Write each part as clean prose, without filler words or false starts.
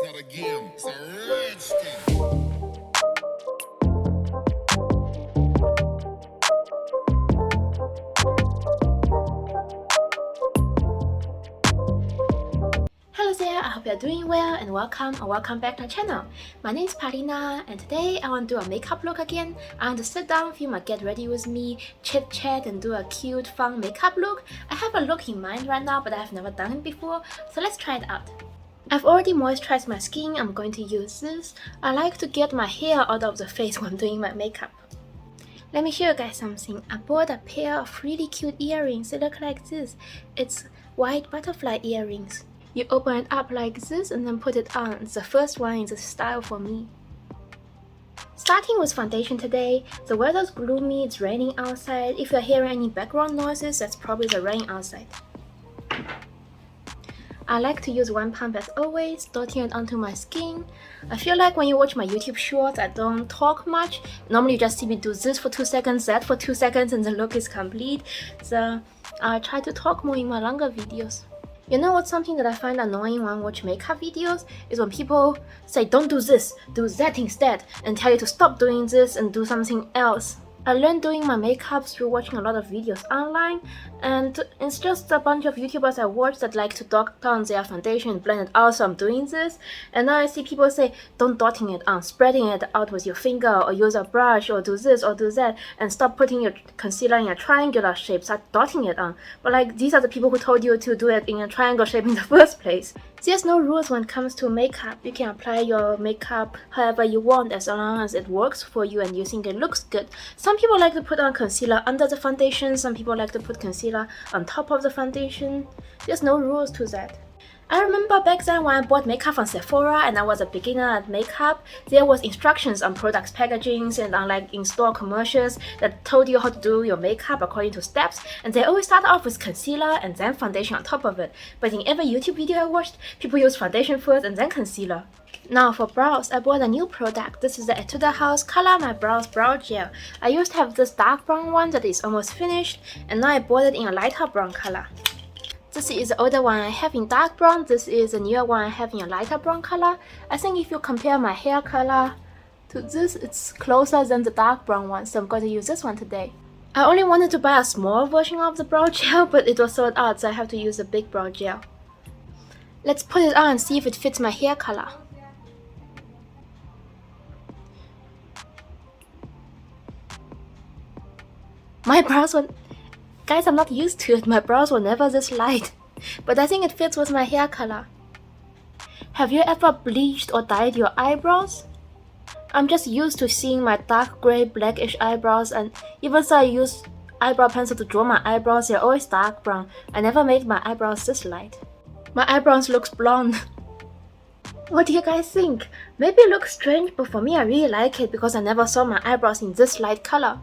not a game, it's a rich thing. Hello there, I hope you're doing well and welcome back to my channel. My name is Palina and today I want to do a makeup look again. I want to sit down, film a get ready with me, chit chat and do a cute fun makeup look. I have a look in mind right now but I've never done it before, so let's try it out. I've already moisturized my skin, I'm going to use this. I like to get my hair out of the face when I'm doing my makeup. Let me show you guys something. I bought a pair of really cute earrings. They look like this. It's white butterfly earrings. You open it up like this and then put it on. It's the first one in the style for me. Starting with foundation today. The weather's gloomy, it's raining outside. If you're hearing any background noises, that's probably the rain outside. I like to use one pump as always, dotting it onto my skin. I feel like when you watch my YouTube shorts, I don't talk much. Normally you just see me do this for 2 seconds, that for 2 seconds, and the look is complete. So I try to talk more in my longer videos. You know what's something that I find annoying when I watch makeup videos? Is when people say don't do this, do that instead, and tell you to stop doing this and do something else. I learned doing my makeup through watching a lot of videos online, and it's just a bunch of YouTubers I watch that like to dot on their foundation and blend it out, so I'm doing this. And now I see people say, don't dotting it on, spreading it out with your finger, or use a brush, or do this, or do that, and stop putting your concealer in a triangular shape, start dotting it on. But like, these are the people who told you to do it in a triangle shape in the first place. There's no rules when it comes to makeup. You can apply your makeup however you want as long as it works for you and you think it looks good. Some people like to put on concealer under the foundation, some people like to put concealer on top of the foundation. There's no rules to that. I remember back then when I bought makeup from Sephora and I was a beginner at makeup, there was instructions on products packagings and on like in-store commercials that told you how to do your makeup according to steps, and they always start off with concealer and then foundation on top of it. But in every YouTube video I watched, people use foundation first and then concealer. Now for brows, I bought a new product. This is the Etude House Color My Brows Brow Gel. I used to have this dark brown one that is almost finished, and now I bought it in a lighter brown color. This is the older one I have in dark brown, this is the newer one I have in a lighter brown color. I think if you compare my hair color to this, it's closer than the dark brown one, so I'm going to use this one today. I only wanted to buy a small version of the brow gel, but it was sold out, so I have to use the big brow gel. Let's put it on and see if it fits my hair color. My brows were... Guys, I'm not used to it, my brows were never this light. But I think it fits with my hair color. Have you ever bleached or dyed your eyebrows? I'm just used to seeing my dark grey blackish eyebrows, and even though I use eyebrow pencil to draw my eyebrows, they're always dark brown. I never made my eyebrows this light. My eyebrows looks blonde. What do you guys think? Maybe it looks strange, but for me I really like it because I never saw my eyebrows in this light color.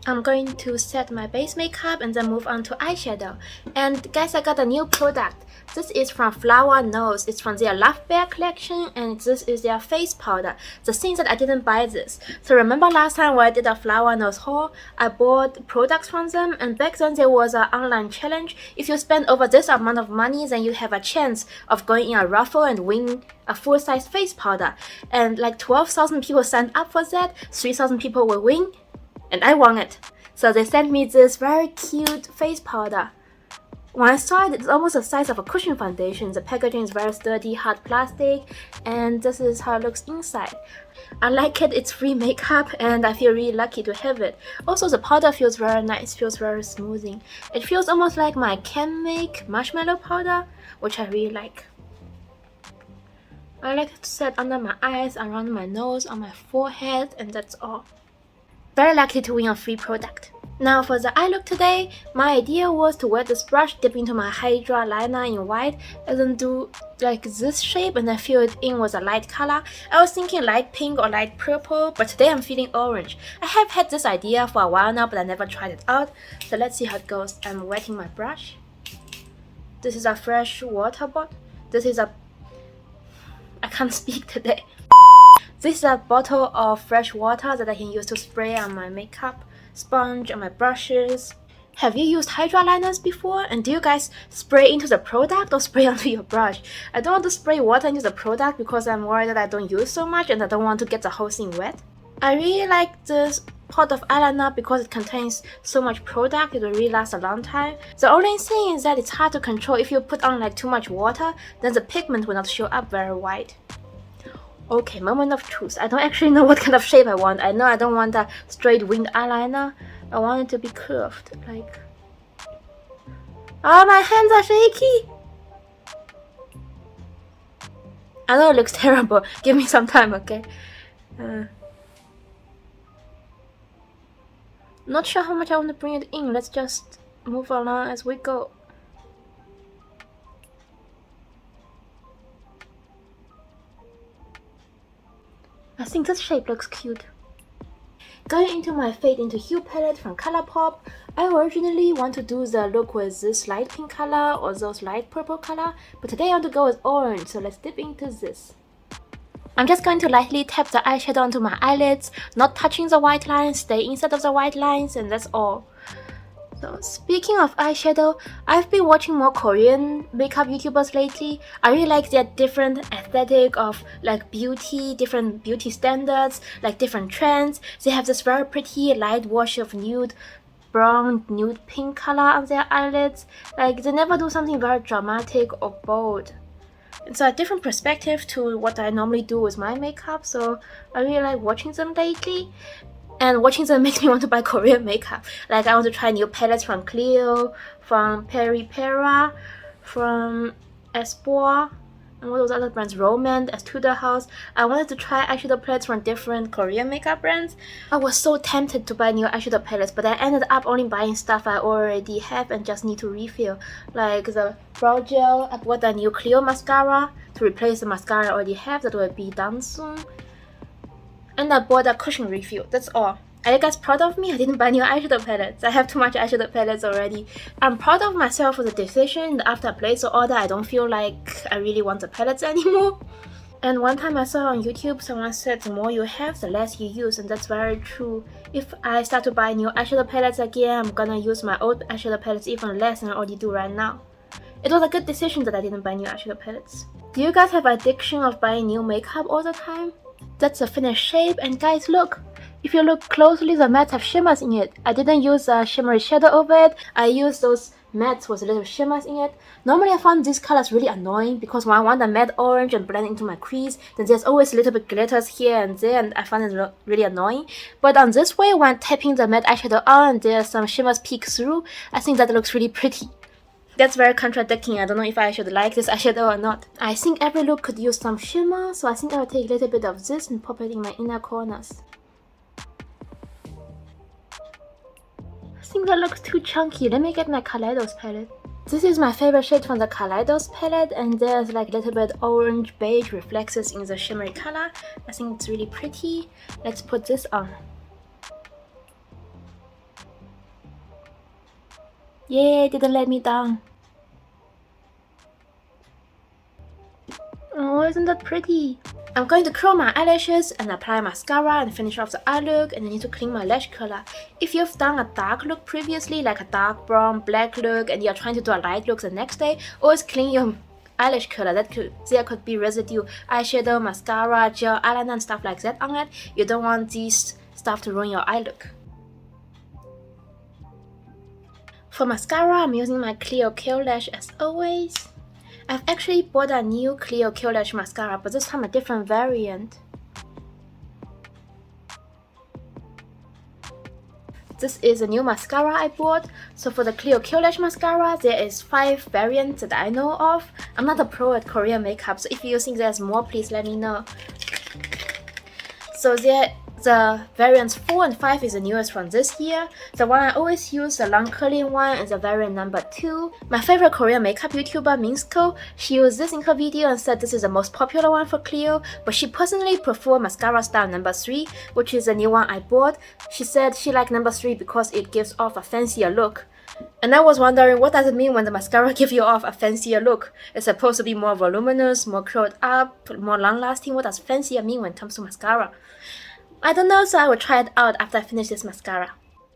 I'm going to set my base makeup and then move on to eyeshadow. And guys, I got a new product. This is from Flower Nose. It's from their Love Bear collection and this is their face powder. The thing that I didn't buy this. So remember last time when I did a Flower Nose haul, I bought products from them, and back then there was an online challenge. If you spend over this amount of money, then you have a chance of going in a raffle and win a full-size face powder. And like 12,000 people signed up for that, 3,000 people will win. And I won it. So they sent me this very cute face powder. When I saw it, it's almost the size of a cushion foundation. The packaging is very sturdy, hard plastic, and this is how it looks inside. I like it, it's free makeup, and I feel really lucky to have it. Also, the powder feels very nice, feels very smoothing. It feels almost like my Can Make marshmallow powder, which I really like. I like to set under my eyes, around my nose, on my forehead, and that's all. Very likely to win a free product. Now for the eye look today, my idea was to wear this brush, dip into my Hydra liner in white, and then do like this shape and then fill it in with a light color. I was thinking light pink or light purple, but today I'm feeling orange. I have had this idea for a while now, but I never tried it out. So let's see how it goes. I'm wetting my brush. This is a fresh water bottle. This is a... I can't speak today. This is a bottle of fresh water that I can use to spray on my makeup, sponge, on my brushes. Have you used Hydra liners before? And do you guys spray into the product or spray onto your brush? I don't want to spray water into the product because I'm worried that I don't use so much and I don't want to get the whole thing wet. I really like this pot of eyeliner because it contains so much product. It will really last a long time. The only thing is that it's hard to control. If you put on like too much water, then the pigment will not show up very white. Okay, moment of truth. I don't actually know what kind of shape I want. I know I don't want a straight winged eyeliner. I want it to be curved, like... Oh, my hands are shaky! I know it looks terrible. Give me some time, okay? Not sure how much I want to bring it in. Let's just move along as we go. I think this shape looks cute. Going into my Fade into Hue palette from Colourpop, I originally want to do the look with this light pink color or those light purple color, but today I want to go with orange, so let's dip into this. I'm just going to lightly tap the eyeshadow onto my eyelids, not touching the white lines, stay inside of the white lines, and that's all. So speaking of eyeshadow, I've been watching more Korean makeup YouTubers lately. I really like their different aesthetic of like beauty, different beauty standards, like different trends. They have this very pretty light wash of nude brown, nude pink color on their eyelids. Like they never do something very dramatic or bold. It's a different perspective to what I normally do with my makeup, so I really like watching them lately. And watching them makes me want to buy Korean makeup. Like I want to try new palettes from Clio, from Peripera, from Espor, and what those other brands, Romand, Etude House. I wanted to try eyeshadow palettes from different Korean makeup brands. I was so tempted to buy new eyeshadow palettes, but I ended up only buying stuff I already have and just need to refill. Like the brow gel, I bought a new Clio mascara to replace the mascara I already have that will be done soon. And I bought a cushion refill, that's all. Are you guys proud of me? I didn't buy new eyeshadow palettes. I have too much eyeshadow palettes already. I'm proud of myself for the decision that after I placed the order, I don't feel like I really want the palettes anymore. And one time I saw on YouTube, someone said the more you have, the less you use, and that's very true. If I start to buy new eyeshadow palettes again, I'm gonna use my old eyeshadow palettes even less than I already do right now. It was a good decision that I didn't buy new eyeshadow palettes. Do you guys have addiction of buying new makeup all the time? That's the finished shape, and guys look! If you look closely, the mattes have shimmers in it. I didn't use a shimmery shadow over it. I used those mattes with a little shimmers in it. Normally I found these colors really annoying because when I want a matte orange and blend into my crease, then there's always a little bit glitters here and there, and I find it really annoying. But on this way, when tapping the matte eyeshadow on and there's some shimmers peek through, I think that looks really pretty. That's very contradicting. I don't know if I should like this eyeshadow or not. I think every look could use some shimmer, so I think I will take a little bit of this and pop it in my inner corners. I think that looks too chunky. Let me get my Kaleidos palette. This is my favorite shade from the Kaleidos palette, and there's like a little bit orange beige reflexes in the shimmery color. I think it's really pretty. Let's put this on. Yay, didn't let me down. Oh, isn't that pretty? I'm going to curl my eyelashes and apply mascara and finish off the eye look, and I need to clean my lash color. If you've done a dark look previously, like a dark brown, black look, and you're trying to do a light look the next day, always clean your eyelash color. There could be residue eyeshadow, mascara, gel, eyeliner and stuff like that on it. You don't want these stuff to ruin your eye look. For mascara, I'm using my Clio Kill Lash as always. I've actually bought a new Clio Kill Lash mascara, but this time a different variant. This is a new mascara I bought. So for the Clio Kill Lash mascara, there is 5 variants that I know of. I'm not a pro at Korean makeup, so if you think there's more, please let me know. So the variants 4 and 5 is the newest from this year. The one I always use, the long curling one, is the variant number 2. My favorite Korean makeup YouTuber, Minsko, she used this in her video and said this is the most popular one for Clio, but she personally prefers mascara style number 3, which is the new one I bought. She said she liked number 3 because it gives off a fancier look. And I was wondering, what does it mean when the mascara gives you off a fancier look? It's supposed to be more voluminous, more curled up, more long lasting. What does fancier mean when it comes to mascara? I don't know, so I will try it out after I finish this mascara.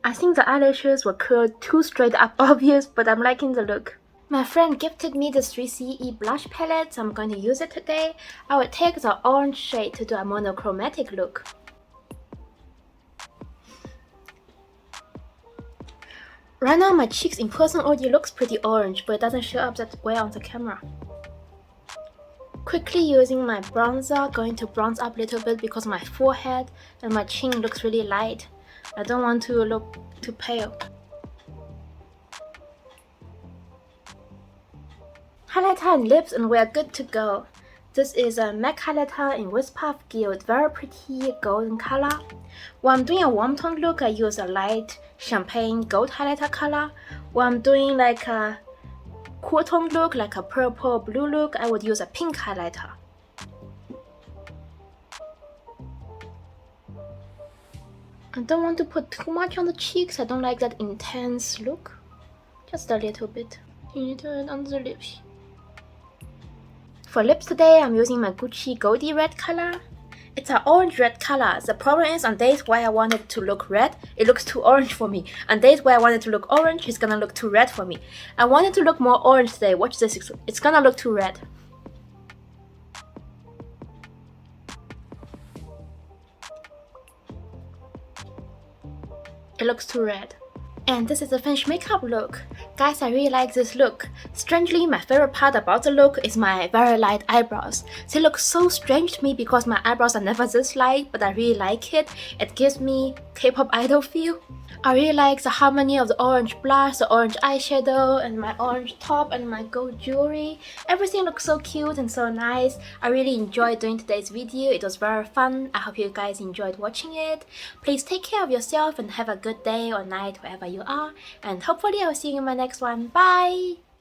I think the eyelashes were curled too straight up obvious, but I'm liking the look. My friend gifted me this 3CE blush palette, so I'm going to use it today. I will take the orange shade to do a monochromatic look. Right now my cheeks in person already looks pretty orange, but it doesn't show up that well on the camera. Quickly using my bronzer, going to bronze up a little bit because my forehead and my chin looks really light. I don't want to look too pale. Highlighter and lips, and we're good to go. This is a MAC highlighter in Wisp of Gilt, very pretty golden color. When I'm doing a warm tone look, I use a light champagne gold highlighter color. When I'm doing like a cool tone look, like a purple blue look, I would use a pink highlighter. I don't want to put too much on the cheeks. I don't like that intense look. Just a little bit. You need to add on the lips. For lips today, I'm using my Gucci Goldie red color. It's an orange red color. The problem is on days where I want it to look red, it looks too orange for me. On days where I want it to look orange, it's gonna look too red for me. I want it to look more orange today. Watch this, it's gonna look too red. It looks too red. And this is the finished makeup look. Guys, I really like this look. Strangely, my favorite part about the look is my very light eyebrows. They look so strange to me because my eyebrows are never this light, but I really like it. It gives me K-pop idol feel. I really like the harmony of the orange blush, the orange eyeshadow, and my orange top and my gold jewelry. Everything looks so cute and so nice. I really enjoyed doing today's video. It was very fun. I hope you guys enjoyed watching it. Please take care of yourself and have a good day or night wherever you are. And hopefully I'll see you in my next one. Bye!